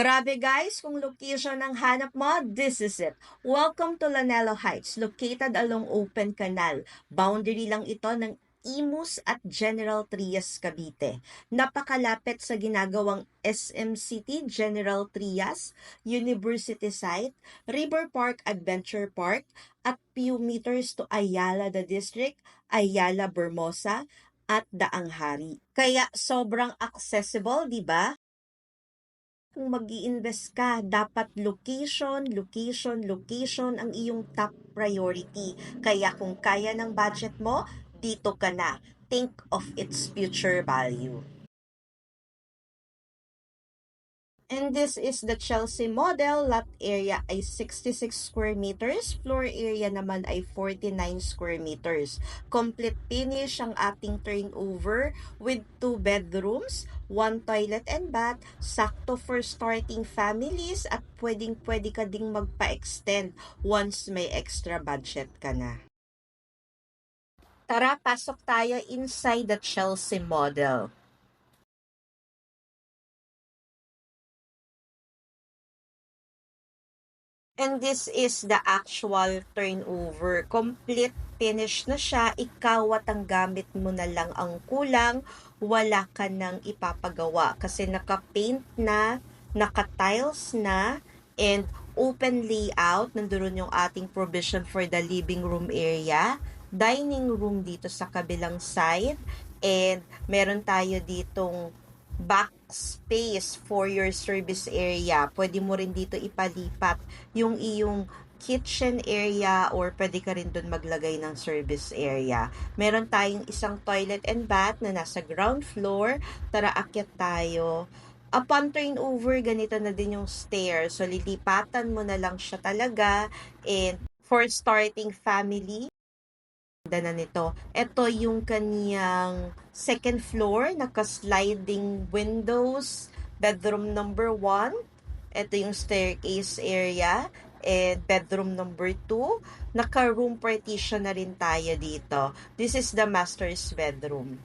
Grabe guys, kung location ang hanap mo, this is it. Welcome to Lanelo Heights, located along Open Canal. Boundary lang ito ng Imus at General Trias, Cavite. Napakalapit sa ginagawang SM City, General Trias, University Site, River Park Adventure Park, at few meters to Ayala the District, Ayala Bermosa, at Daang Hari. Kaya sobrang accessible, di ba? Kung mag-i-invest ka, dapat location, location, location ang iyong top priority. Kaya kung kaya ng budget mo, dito ka na. Think of its future value. And this is the Chelsea model. Lot area ay 66 square meters. Floor area naman ay 49 square meters. Complete finish ang ating turnover with 2 bedrooms, 1 toilet and bath. Sakto for starting families at pwedeng-pwede ka ding magpa-extend once may extra budget ka na. Tara, pasok tayo inside the Chelsea model. And this is the actual turnover. Complete finish na siya. Ikaw at ang gamit mo na lang ang kulang. Wala ka nang ipapagawa. Kasi naka-paint na, naka-tiles na, and open layout. Nandoon yung ating provision for the living room area. Dining room dito sa kabilang side. And meron tayo ditong back space for your service area. Pwede mo rin dito ipalipat yung iyong kitchen area or pwede ka rin dun maglagay ng service area. Meron tayong isang toilet and bath na nasa ground floor. Tara, akyat tayo. Upon turnover, ganito na din yung stairs. So, lilipatan mo na lang siya talaga. And for starting family, na nito. Ito yung kaniyang second floor, naka-sliding windows, bedroom number 1. Ito yung staircase area, and bedroom number 2. Naka-room partition na rin tayo dito. This is the master's bedroom.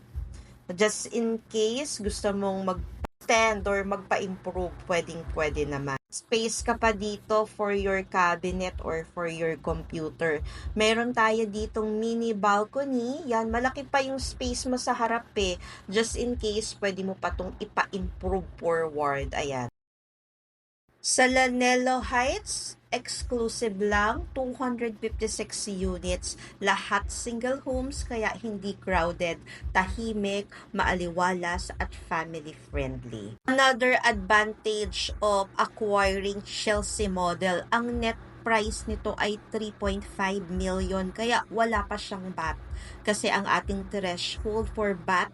Just in case gusto mong mag-extend or magpa-improve, pwedeng-pwede naman. Space ka pa dito for your cabinet or for your computer. Meron tayo ditong mini balcony. Yan, malaki pa yung space mo sa harap eh. Just in case, pwede mo pa itong ipa-improve forward. Ayan. Sa Lanelo Heights, exclusive lang, 256 units, lahat single homes kaya hindi crowded, tahimik, maaliwalas at family friendly. Another advantage of acquiring Chelsea model, ang net price nito ay 3.5 million kaya wala pa siyang VAT kasi ang ating threshold for VAT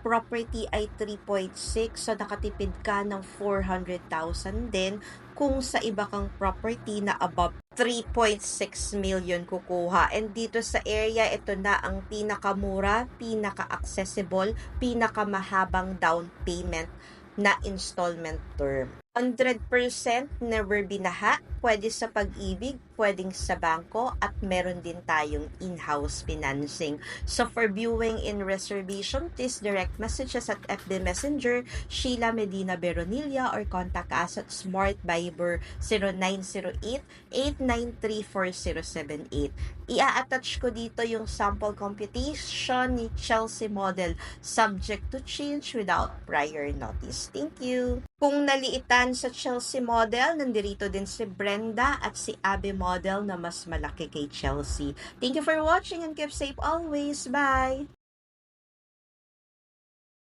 property ay 3.6, so nakatipid ka ng 400,000 din kung sa iba kang property na above 3.6 million kukuha. And dito sa area, ito na ang pinakamura, pinaka-accessible, pinakamahabang down payment na installment term. 100% never binaha, pwede sa Pag-ibig, pwedeng sa bangko, at meron din tayong in-house financing. So for viewing and reservation, please direct messages at FB Messenger, Sheila Medina Beronilla, or contact us at Smart Viber 0908-893-4078. Ia-attach ko dito yung sample computation ni Chelsea model, subject to change without prior notice. Thank you! Kung naliitan sa Chelsea model, nandirito din si Brenda at si Abby model na mas malaki kay Chelsea. Thank you for watching and keep safe always. Bye!